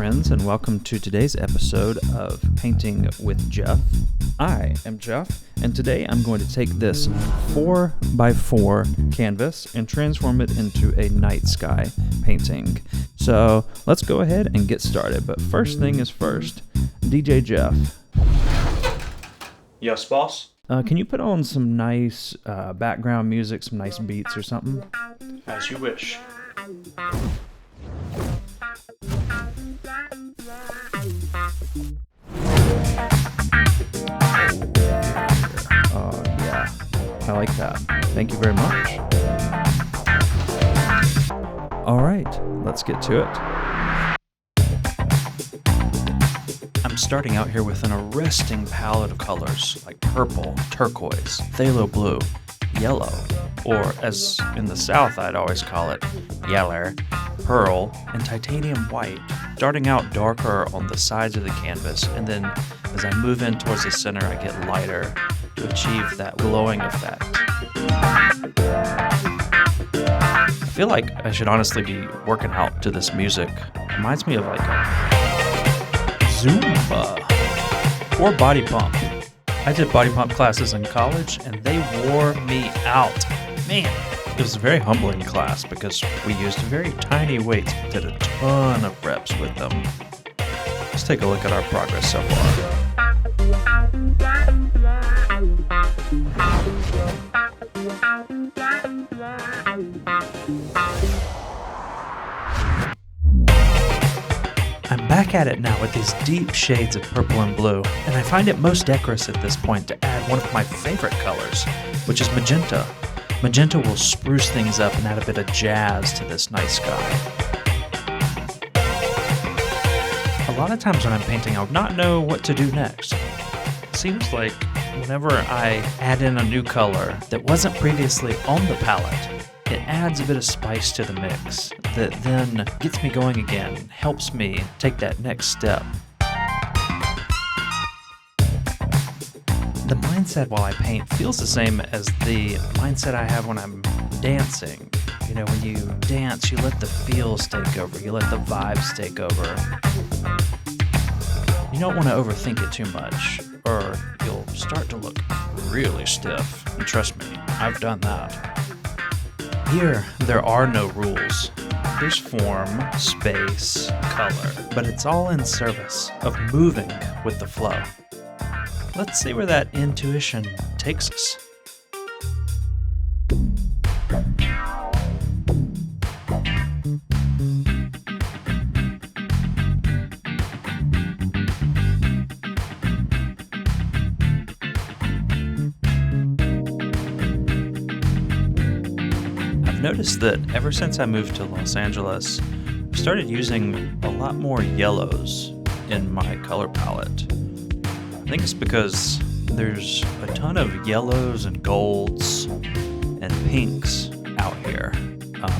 friends, and welcome to today's episode of Painting with Jeff. I am Jeff, and today I'm going to take this 4x4 canvas and transform it into a night sky painting. So let's go ahead and get started, but first thing is first, DJ Jeff. Yes, boss? Can you put on some nice background music, some nice beats or something? As you wish. Yeah, I like that. Thank you very much. All right, let's get to it. I'm starting out here with an arresting palette of colors like purple, turquoise, phthalo blue, yellow, or as in the South I'd always call it, yeller, pearl, and titanium white, starting out darker on the sides of the canvas, and then as I move in towards the center I get lighter to achieve that glowing effect. I feel like I should honestly be working out to this music. It reminds me of like a Zumba or body pump. I did body pump classes in college and they wore me out. Man, it was a very humbling class because we used very tiny weights but did a ton of reps with them. Let's take a look at our progress so far. I'm back at it now with these deep shades of purple and blue, and I find it most decorous at this point to add one of my favorite colors, which is magenta. Magenta will spruce things up and add a bit of jazz to this night sky. A lot of times when I'm painting, I'll not know what to do next. It seems like whenever I add in a new color that wasn't previously on the palette, it adds a bit of spice to the mix that then gets me going again, helps me take that next step. The mindset while I paint feels the same as the mindset I have when I'm dancing. You know, when you dance, you let the feels take over, you let the vibes take over. You don't want to overthink it too much, or you'll start to look really stiff. And trust me, I've done that. Here, there are no rules. There's form, space, color, but it's all in service of moving with the flow. Let's see where that intuition takes us. I've noticed that ever since I moved to Los Angeles, I've started using a lot more yellows in my color palette. I think it's because there's a ton of yellows and golds and pinks out here,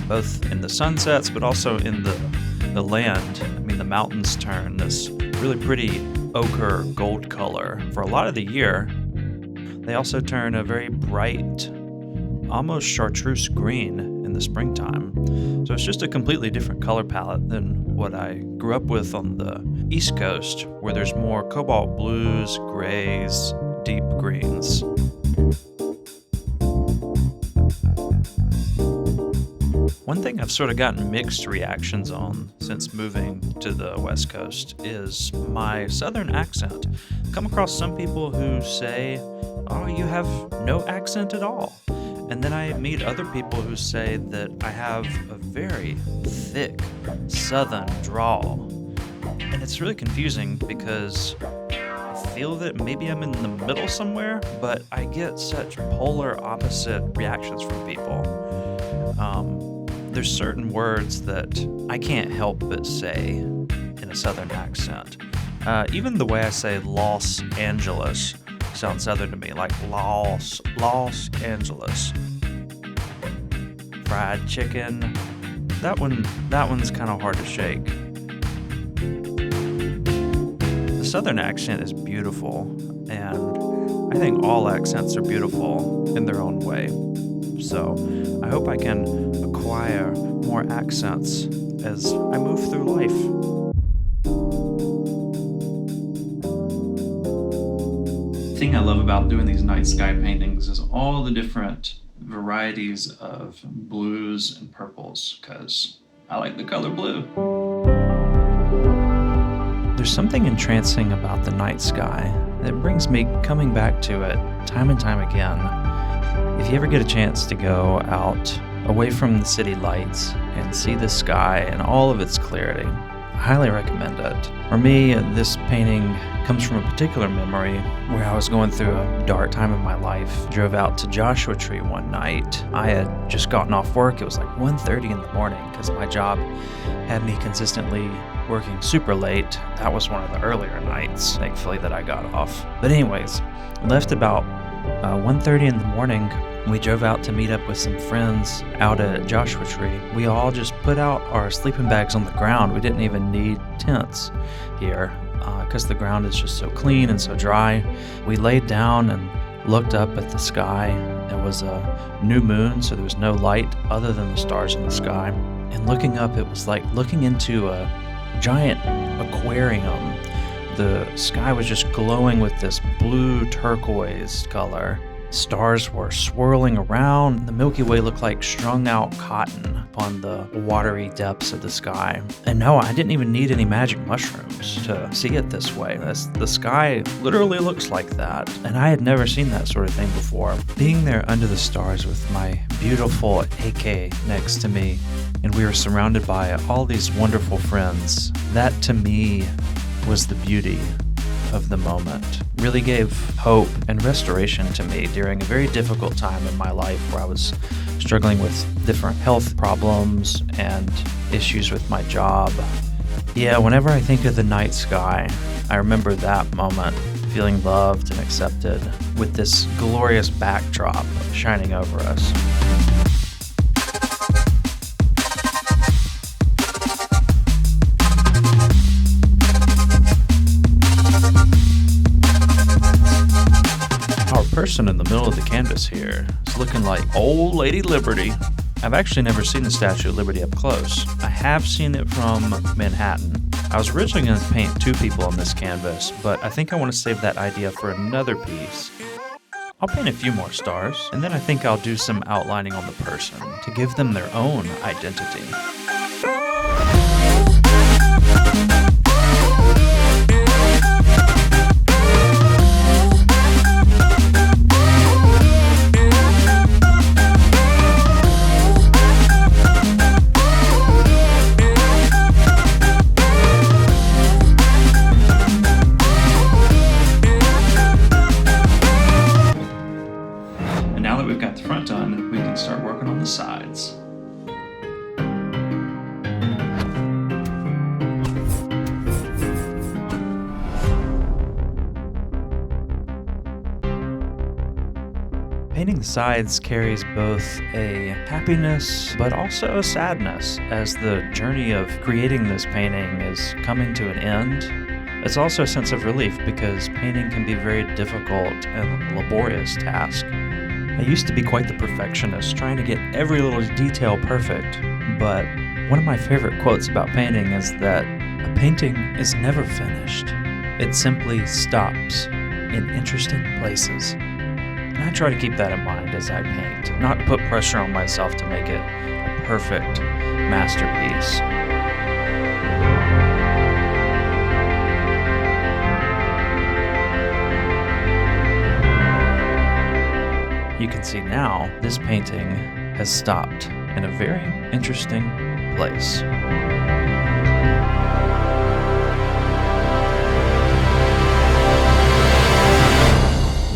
both in the sunsets but also in the land. I mean, the mountains turn this really pretty ochre gold color for a lot of the year. They also turn a very bright, almost chartreuse green in the springtime. So it's just a completely different color palette than what I grew up with on the East Coast, where there's more cobalt blues, grays, deep greens. One thing I've sort of gotten mixed reactions on since moving to the West Coast is my southern accent. I've come across some people who say, "Oh, you have no accent at all." And then I meet other people who say that I have a very thick southern drawl. And it's really confusing because I feel that maybe I'm in the middle somewhere, but I get such polar opposite reactions from people. There's certain words that I can't help but say in a southern accent. Even the way I say Los Angeles sounds southern to me, like Los Angeles. Fried chicken, that one's kind of hard to shake. The southern accent is beautiful, and I think all accents are beautiful in their own way. So I hope I can acquire more accents as I move through life. thing I love about doing these night sky paintings is all the different varieties of blues and purples, because I like the color blue. There's something entrancing about the night sky that brings me coming back to it time and time again. If you ever get a chance to go out away from the city lights and see the sky in all of its clarity, I highly recommend it. For me, this painting comes from a particular memory where I was going through a dark time in my life. Drove out to Joshua Tree one night. I had just gotten off work. It was like 1:30 in the morning because my job had me consistently working super late. That was one of the earlier nights, thankfully, that I got off. But anyways, left about 1:30 in the morning. We drove out to meet up with some friends out at Joshua Tree. We all just put out our sleeping bags on the ground. We didn't even need tents here because the ground is just so clean and so dry. We laid down and looked up at the sky. There was a new moon, so there was no light other than the stars in the sky. And looking up, it was like looking into a giant aquarium. The sky was just glowing with this blue turquoise color. Stars were swirling around. The Milky Way looked like strung out cotton upon the watery depths of the sky. And no, I didn't even need any magic mushrooms to see it this way. The sky literally looks like that. And I had never seen that sort of thing before. Being there under the stars with my beautiful AK next to me, and we were surrounded by all these wonderful friends, that to me was the beauty of the moment. Really gave hope and restoration to me during a very difficult time in my life where I was struggling with different health problems and issues with my job. Yeah, whenever I think of the night sky, I remember that moment, feeling loved and accepted with this glorious backdrop shining over us. Person in the middle of the canvas here is looking like old Lady Liberty. I've actually never seen the Statue of Liberty up close. I have seen it from Manhattan. I was originally going to paint two people on this canvas, but I think I want to save that idea for another piece. I'll paint a few more stars, and then I think I'll do some outlining on the person to give them their own identity. Start working on the sides. Painting the sides carries both a happiness but also a sadness as the journey of creating this painting is coming to an end. It's also a sense of relief because painting can be a very difficult and laborious task. I used to be quite the perfectionist, trying to get every little detail perfect, but one of my favorite quotes about painting is that a painting is never finished. It simply stops in interesting places. And I try to keep that in mind as I paint, not put pressure on myself to make it a perfect masterpiece. You can see now this painting has stopped in a very interesting place.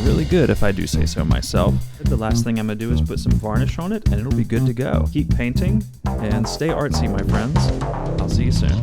Really good if I do say so myself. The last thing I'm going to do is put some varnish on it and it'll be good to go. Keep painting and stay artsy, my friends. I'll see you soon.